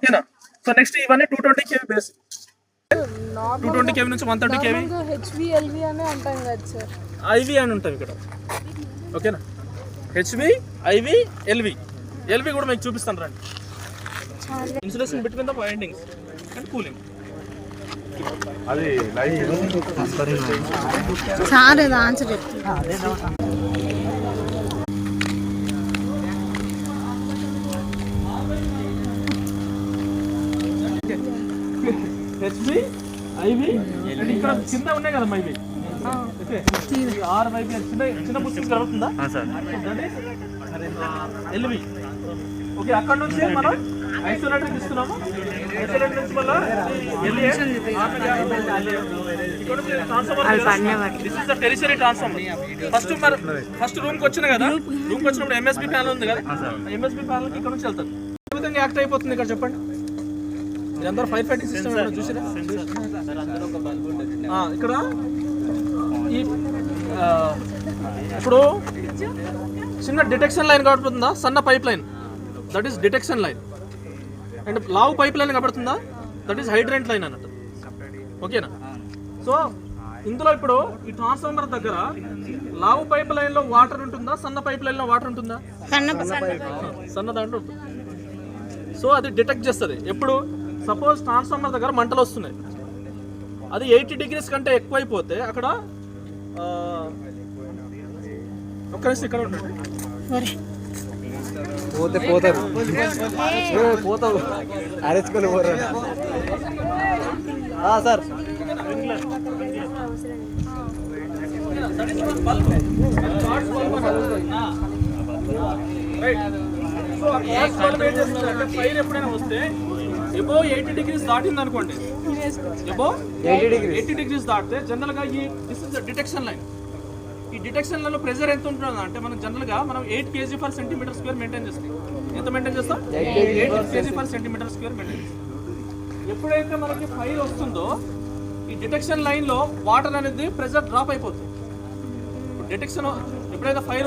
ఓకేనా. So next ఇవన్నీ 220 kV base, 220 kV నుంచి 130 kV హెచ్విఎల్వి అని అంటాం కదా సార్, ఐవి అని ఉంటాయి ఇక్కడ. ఓకేనా, హెచ్వి, ఐవి, ఎల్వి. ఎల్వి కూడా మీకు చూపిస్తాను రండి. Insulation between the windings and cooling. అది సార్ ఇది ఆన్సర్ హెచ్వి, ఐవి అండ్ ఇక్కడ కింద ఉన్నాయి కదమ్మా ఇవి. ఓకే, 6 వైపు చిన్న బుక్స్ కలుగుతుందా ఎల్వి. ఓకే, అక్కడ నుంచి మనం ఐసోలేటర్ తీసుకున్నాము. ఐసోలేటర్ నుంచి మళ్ళీ టెరిషరీ ట్రాన్స్ఫార్మర్. ఫస్ట్ రూమ్ కి వచ్చిన కదా, రూమ్ కి వచ్చినప్పుడు ఎంఎస్బి ప్యానల్ ఉంది కదా, ఎంఎస్బి ప్యానల్ ఇక్కడ నుంచి వెళ్తారు. ఏ విధంగా యాక్ట్ అయిపోతుంది ఇక్కడ చెప్పండి. మీరందరూ ఫైర్ ఫైటింగ్ సిస్టమ్ చూసారా? ఇక్కడ ఈ ఇప్పుడు చిన్న డిటెక్షన్ లైన్ కనబడుతుందా, సన్న pipe line, that is detection line. And Lavu pipe line కనబడుతుందా, దట్ ఈస్ హైడ్రెంట్ లైన్ అన్నట్టు. ఓకేనా. సో ఇందులో ఇప్పుడు ఈ ట్రాన్స్ఫార్మర్ దగ్గర లావు పైప్ లైన్ లో వాటర్ ఉంటుందా, సన్న పైప్ లైన్ లో వాటర్ ఉంటుందా? సన్న దాంట్లో ఉంటుంది. సో అది డిటెక్ట్ చేస్తుంది. ఎప్పుడు సపోజ్ ట్రాన్స్ఫార్మర్ దగ్గర మంటలు వస్తున్నాయి, అది 80 degrees కంటే ఎక్కువైపోతే అక్కడ ఒక్క నిమిషం ఇక్కడ ఉంటుంది. పోతావు అరెచ్చుకొని పోరా సార్. ఫైర్ ఎప్పుడైనా వస్తే ఎబో 80 degrees దాటింది అనుకోండి, ఎబో 80 degrees దాటితే జనరల్ గా ఈ this is the detection line. ఈ డిటెక్షన్ లైన్ లో ప్రెషర్ ఎంత ఉంటుంది అంటే మనం జనరల్ గా 8 kg/cm² మెయింటైన్ చేస్తాం. ఎంత మెయింటైన్ చేస్తాం? 8 kg/cm² మెయింటైన్ చేస్తాం. ఎప్పుడైతే మనకి ఫైర్ వస్తుందో ఈ డిటెక్షన్ లైన్ లో వాటర్ అనేది ప్రెషర్ డ్రాప్ అయిపోతుంది. డిటెక్షన్ ఎప్పుడైతే ఫైర్